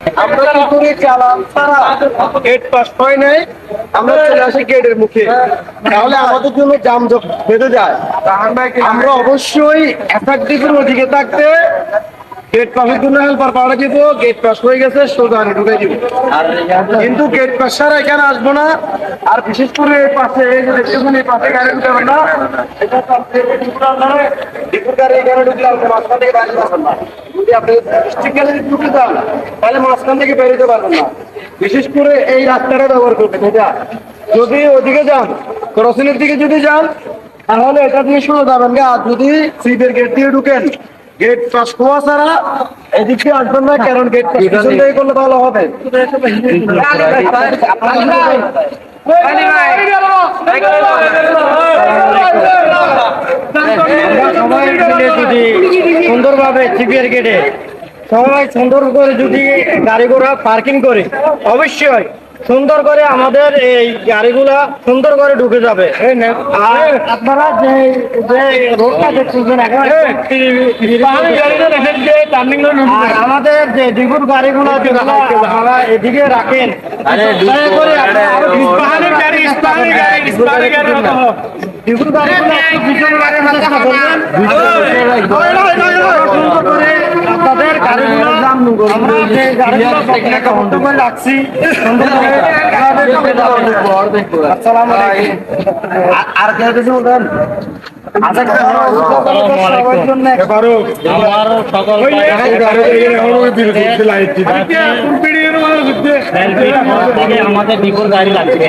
আমরা কি করে চালান ছাড়া গেট পাস হয় নাই, আমরা চলে আসি গেটের মুখে, তাহলে আমাদের জন্য যানজট বেঁধে যায়। আমরা অবশ্যই এফেক্টিভের ওদিকে থাকতে গেট পাসের জন্য হেল্পার পাওয়া দিব, গেট পাস হয়ে গেছে সোজা আমি ঢুকে দিব, কিন্তু গেট পাস ছাড়া এখানে আসবো না। আর বিশেষ করে এই পাশে এই যে দেখতেছেন, এই পাশে গাড়ি ঢুকে না, এটা ডিপুর গাড়ি এখানে ঢুকলে আপনি মাঝখান থেকে বাইরে যাবেন না। যদি আপনি ডিস্ট্রিক্ট গ্যালারি ঢুকে যান তাহলে মাঝখান থেকে বেরোতে পারবেন না। বিশেষ করে এই রাস্তাটা ব্যবহার করবেন। এটা যদি ওদিকে যান, ক্রসিং এর দিকে যদি যান তাহলে এটা দিয়ে শুরু যাবেন গা। আর যদি সিপের গেট দিয়ে ঢুকেন, গেট পাস হওয়া ছাড়া এদিকে আসবেন না, কারণ গেট পাস পিছন থেকে করলে ভালো হবে। সবাই মিলে যদি সুন্দরভাবে সিপিআর গেটে সবাই সুন্দর করে যদি গাড়ি ঘোড়া পার্কিং করে, অবশ্যই সুন্দর করে আমাদের এই গাড়িগুলা সুন্দর করে ঢুকে যাবে। আর আপনারা যে রোডটা দেখতেছেন আমাদের যে ডিগুর গাড়িগুলো আপনারা এদিকে রাখেন, ডিগুর গাড়িগুলো পিছনে রাখেন, আপনাদের গাড়িগুলো আমরা যে গাড়িগুলো বন্ধ করে রাখছি আসসালামু আলাইকুম। আর কে কিছু বলবেন? আমাদের ডিপোর গাড়ি লাগবে,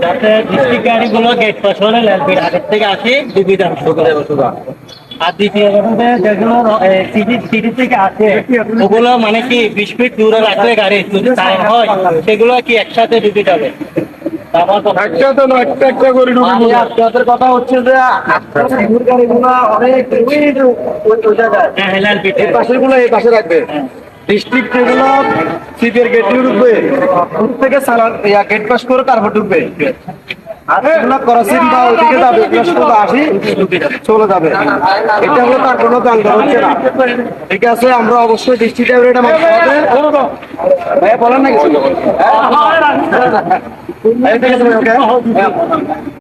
যাতে ডিস্ট্রিক্ট গাড়িগুলো গেট পাস হলে ল্যালপির আগের থেকে আসি ডিপিটা আর দ্বিতীয় যেগুলো সিটি থেকে আসে ওগুলো মানে কি 20 ফিট দূরে রাখলে গাড়ি যদি টাইম হয় সেগুলো কি একসাথে ডিপি যাবে। আপনাদের কথা হচ্ছে যে গাড়িগুলো অনেক এই পাশের গুলো এই পাশে রাখবে, ডিস্ট্রিক্ট যেগুলো সিপিআর গেট দিয়ে ঢুকবে দূর থেকে গেট পাস করে তারপর ঢুকবে। আর এগুলো ক্রসিং বা ওইদিকে যাবে, আসি চলে যাবে। এটা হলো তার কোনো যানজট হচ্ছে না। ঠিক আছে, আমরা অবশ্যই ডিস্ট্রিক্ট এটা মানতে হবে। ভাইয়া বলেন না কিছু?